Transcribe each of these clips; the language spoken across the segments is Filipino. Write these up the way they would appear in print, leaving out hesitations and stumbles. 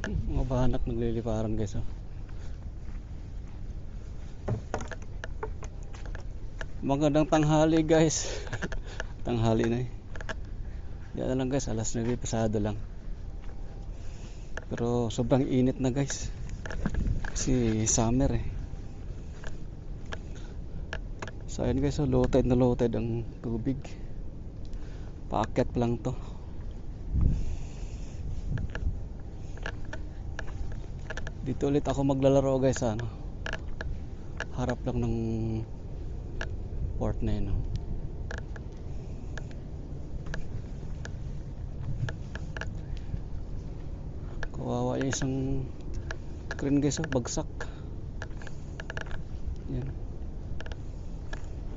Mga bahanak nagliliparan guys, oh. Magandang tanghali guys. Tanghali na eh. Yan na lang guys, alas 9 pasado lang. Pero sobrang init na guys. Kasi summer eh. So ayun guys, low tide na low tide ang tubig. Paakyat pa lang to. Dito ulit ako maglalaro guys sa ano, harap lang ng port na yun, oh. Kawawa yung isang crane guys, oh, bagsak. Yan.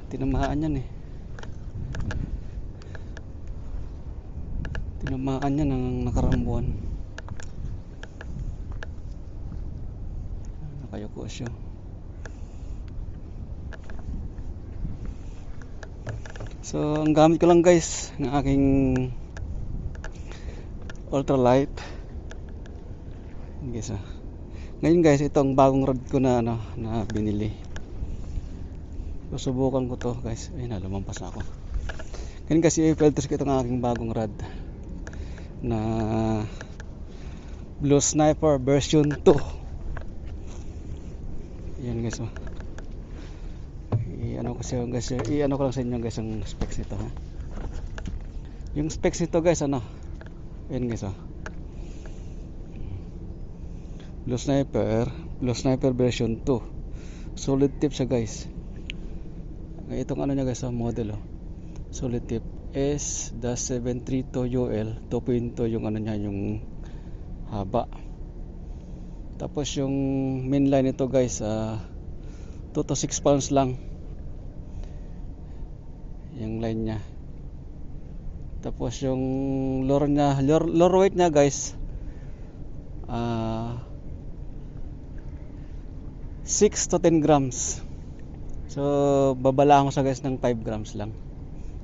Tinamaan yan eh. Tinamaan yan ng nakaraang buwan. Nakayoko siya. So ang gamit ko lang guys ng aking ultralight guys, ah. Ngayon guys, itong bagong rod ko na ano, na binili. Susubukan ko to guys. Ayun na, lumampas na ako. Ngayon kasi i-filters ko itong aking bagong rod na Blue Sniper version 2. Yan guys, oh. I-ano ko lang sa inyo guys ang specs nito, ha. Yung specs nito guys, ano, ayan guys, oh. Blue Sniper version 2. Solid tip siya guys. Itong ano niya guys, model, oh. Solid tip S-732UL 2.2 yung ano niya, yung haba. Tapos yung main line nito guys, 2 to 6 pounds lang yung line niya. Tapos yung lure weight niya guys, 6 to 10 grams. So babala ko sa guys ng 5 grams lang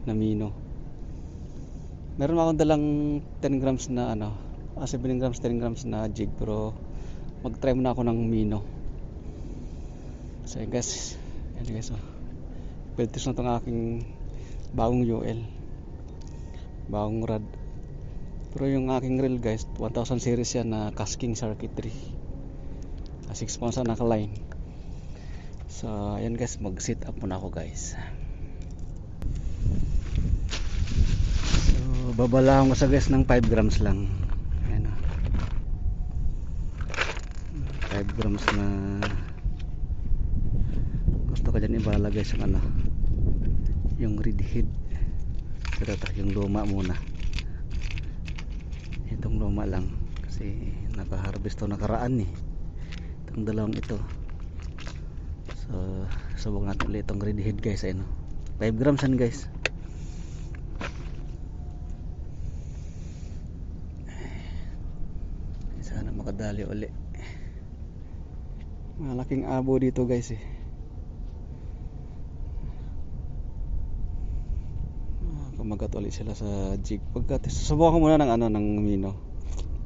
na mino. Meron akong dalang 10 grams na ano, 7 grams 10 grams na jig, pero mag-try muna ako ng mino. So yun guys, oh. Filters na itong aking bagong UL, bagong rod. Pero yung aking reel guys, 1000 series yan na casking circuitry, 6 pounds na naka-line. So ayan guys, mag-sit up muna ako guys. So babalaan ko sa guys ng 5 grams lang. Ayan, 5 grams na gusto ko dyan ibala guys, yung ano, yung red head. Pero yung luma muna, itong luma lang kasi naka-harvest to nakaraan eh, itong dalawang ito. So subok natin ulit itong red head guys, ayun, 5 grams yan guys. Sana makadali ulit. Malaking abo dito guys eh. Kumagat ulit sila sa jig. Susubukan ko muna ng ano, ng mino.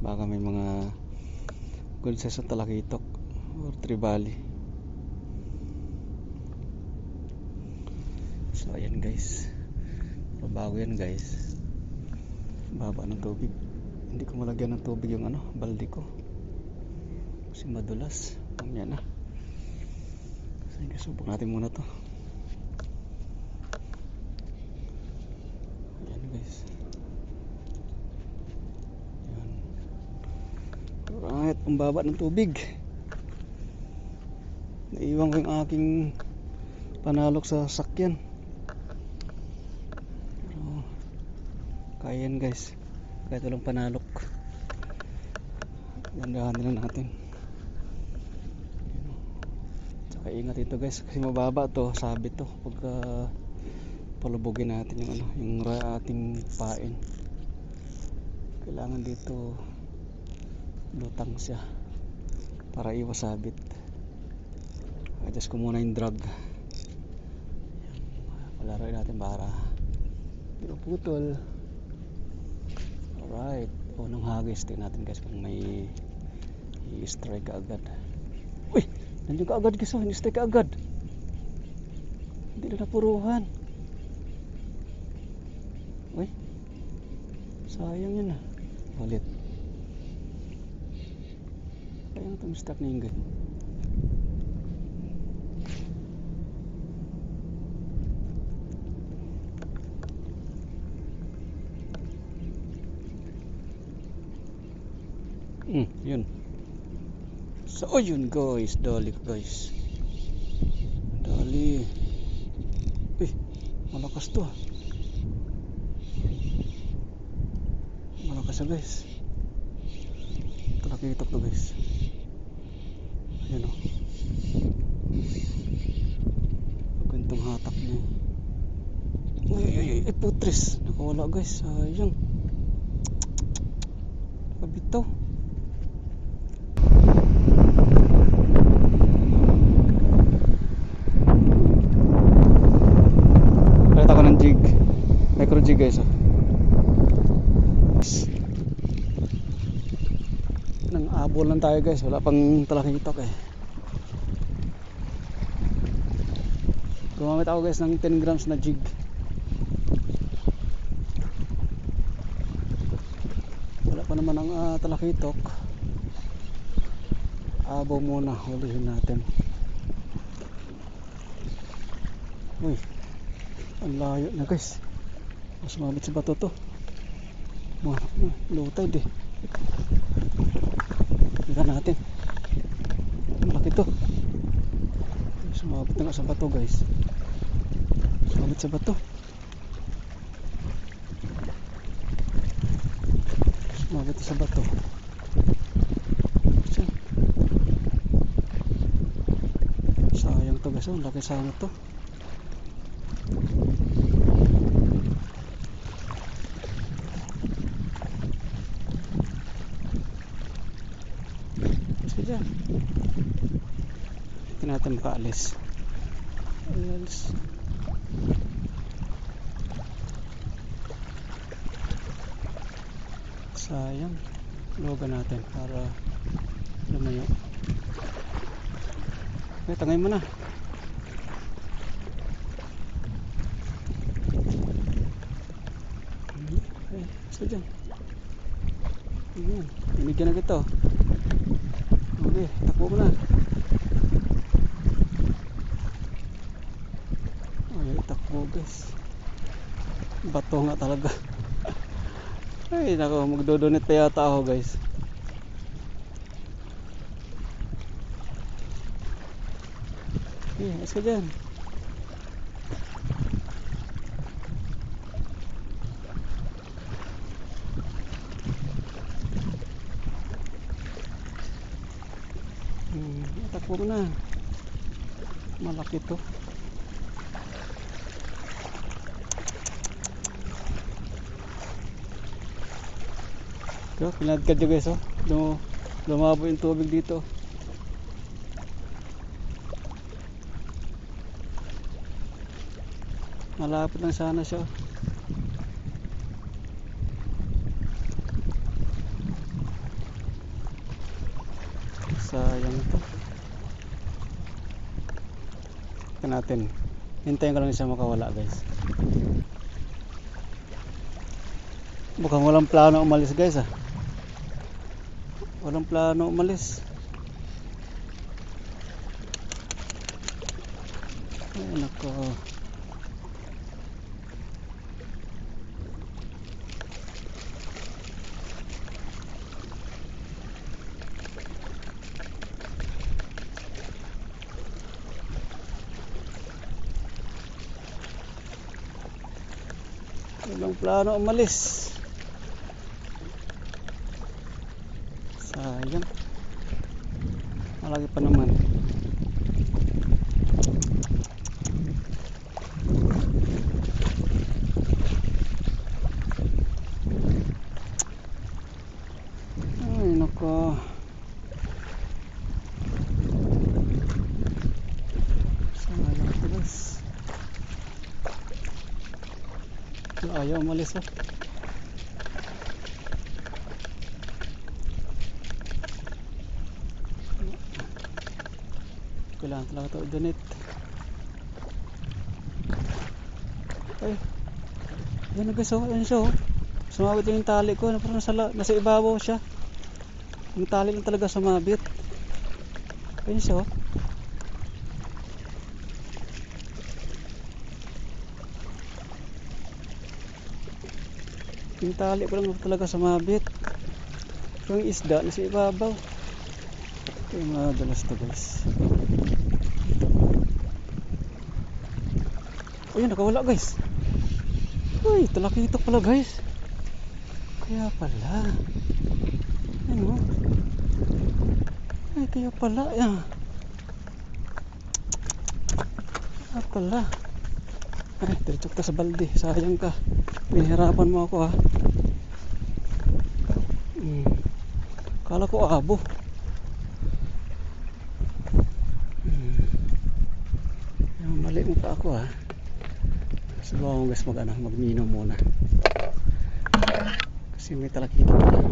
Baka may mga good size na talakitok or tribali. So ayan guys, bago yan guys, baba ng tubig. Hindi ko malagyan ng tubig yung ano, balde ko kasi madulas. Yan na. So guys, subok natin muna to. Ayan guys, yan. Alright, ang baba ng tubig. Naiwan ko yung aking panalok sa sakyan. Kaya yan guys, kahit walang panalok. Gandahan nila natin. Tsaka ingat ito guys, kasi mababa to, sabit to pagka palubugin natin yung ano, yung ating pain. Kailangan dito lutang siya para iwas sabit. Adjust ko muna yung drag. Palaroin natin para hindi maputol. Alright, unang hagis tingnan natin guys kung may I-strike ka agad. Uy! Nandiyan ka agad guys, i-strike ka agad. Hindi na napuruhan. Uy! Sayang yun ah. Ulit. Sayang itong stock na yung guys. Yun. So, yun guys, dali guys. Dali. Uy, malakas to. Malakas guys. Talakitok to guys. Ayan o. Magandang hatak niya. Uy, putris. Nakawala guys, sayang. Nakabitaw. Micro jig guys, nang abol lang tayo guys, wala pang talakitok eh. Gumamit ako guys ng 10 grams na jig. Wala pa naman ang talakitok. Abo muna, hulihin natin. Uy, ang layo na guys. Sumabit sa bato to. Low tide eh. Tingnan natin. Malaki to. Sumabit na nga sa bato guys. Sumabit sa bato. Sumabit sa bato. Sayang to guys. Laki sana to. Dyan. Hindi natin makaalis. Alis. Sayang. Logan natin para lumayo. Okay, tangay mo na. Okay, basta dyan. Ayan. Binigyan na kita. Okay, takbo mo na. Ay, takbo guys. Bato nga talaga. Ay, nako, magdodonate pa yata ako guys. Okay, ayos ka dyan. Takbo mo na. Malaki to. Ito, pinadkad nyo guys oh. Lumabo yung tubig dito. Malapit lang sana siya. Sayang to. Natin. Hintayin ko lang siya makawala guys. Mukhang walang plano umalis guys ah. Walang plano umalis. Ay nako. Walang plano umalis. Sayang. Malaki pa naman. Ay nako. Sayang guys. Ayaw umalis oh. kailangan talaga ito i-donate. Ay, yan na guys, oh, yan siya, oh. Sumabit yung tali ko, parang nasa ibabaw siya. Yung tali lang talaga sumabit. Ayun siya, oh. Yung tali ko lang talaga sumabit. Yung isda nasa ibabaw. Ito yung mga dalas to guys. Ayun, nakawala guys. Uy, talakito pala guys. Kaya pala. Ano? Ay, kaya pala. Yan. Kaya pala. Ay, diretsok ka sa balde. Sayang ka. Pinahirapan mo ako ha. Kala ko abo. Mali mo pa ako ha. Subukan guys magmino muna. Kasi may talakita pala.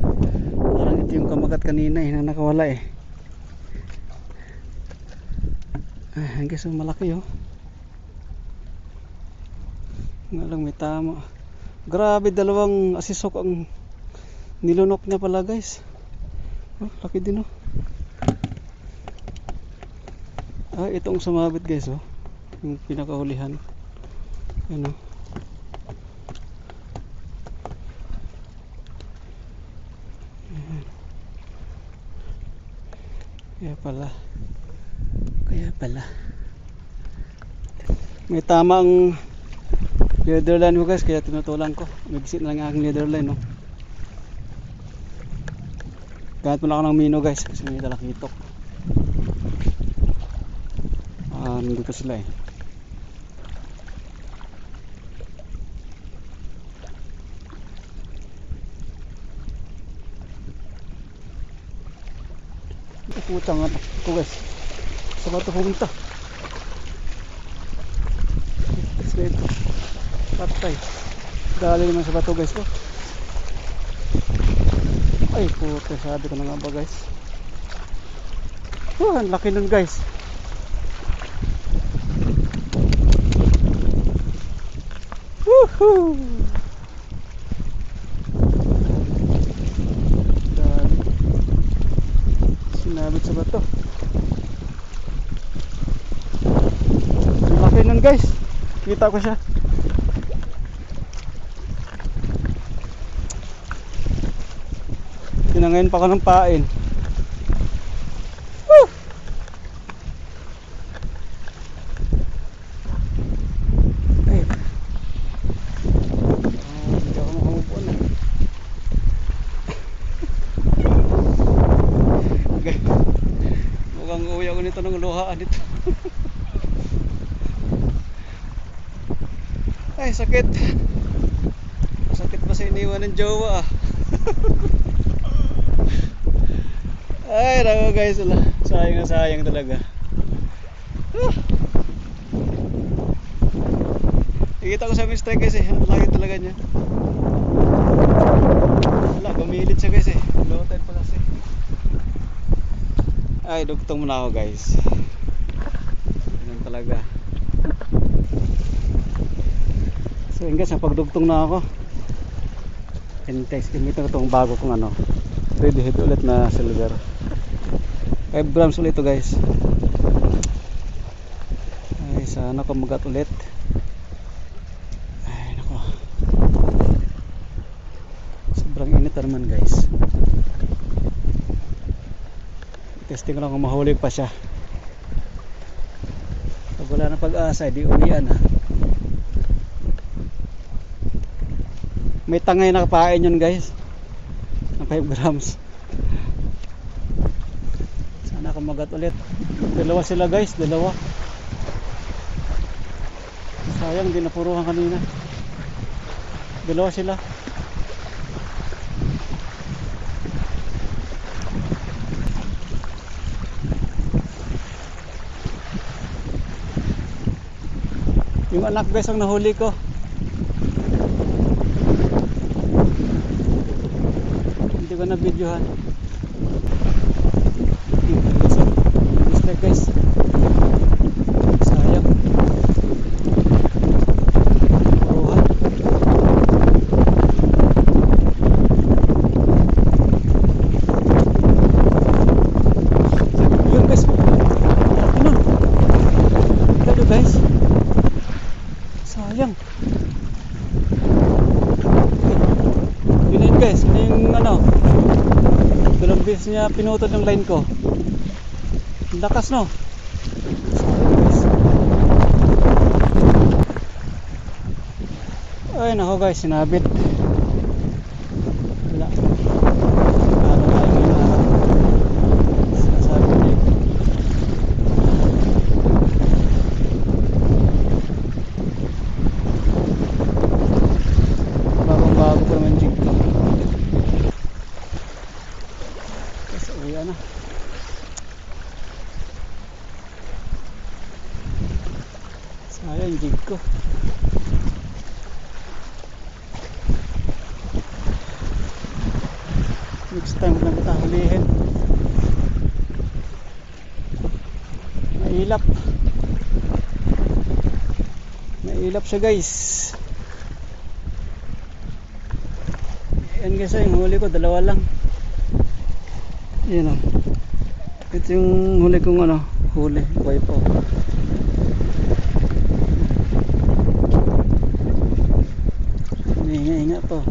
Parang ito yung kamagat kanina na nakawala eh. Ay, guys, malaki oh. Nga lang may tama. Grabe, dalawang asisok ang nilunok niya pala guys. Oh, laki din oh. Ay, itong sumabit guys oh. Yung pinakahulihan. Ano? Kaya pala may tamang leader line ko guys, kaya tinutulan ko. Nagsit na lang ang aking leader line no? Gamit mo lang ako ng mino guys kasi may talakitok. Nandito sila eh. Putang anak ko guys, sa bato pumunta. Ito patay, dali naman sa bato guys ko. Ay puto, sabi ko na nga ba guys. Oh, ang laki nun guys. Woohoo! Sinabit sa bato. Ang laki nun guys. Kita ko siya. Tinangayin pa ko ng pain. Woo! Ay. Hindi ako makamupo na. Mukhang uwi ako nito ng luhaan dito. Ay, sakit. Sakit pa sa iniwan ng jowa. Ay, naku guys, sayang na sayang talaga. Nakita ko sa mistake guys eh. Ang laki talaga niya. Wala, gumilit siya guys eh. Low tide pa kasi. Ay, dugtong muna ako guys. Ganun talaga. So yun guys, napagdugtong na ako. Intex, gamitin ko itong bago kong ready head ulit na silver. 5 grams ulit ito guys. Ay, sana kumagat ulit. Ay, nako. Sobrang init naman guys. Testing ko lang kung mahuli pa siya. Pag wala na pag-asa, di uwian na. May tangay na kapain yun guys ng 5 grams. Sana kumagat ulit. Dalawa sila guys, dalawa. Sayang di napuruhan kanina. Dalawa sila. Yung anak guys ang nahuli ko. Hindi ko na videohan. Guys, Mabilis niya pinutol yung line ko. Ang lakas no. Ay nako guys, sinabit. Wala. Ano tayo ngayon? Sinasabi ko na yun. Bagong-bago pa naman jig ko. Kasi uwi na. Sayang jig ko. Next time lang kita hulihin. Mailap. Mailap siya guys. Yan guys, yung huli ko dalawa lang. Yan o. Ito yung huli kong ano, huli, wipe out. Inga-inga to.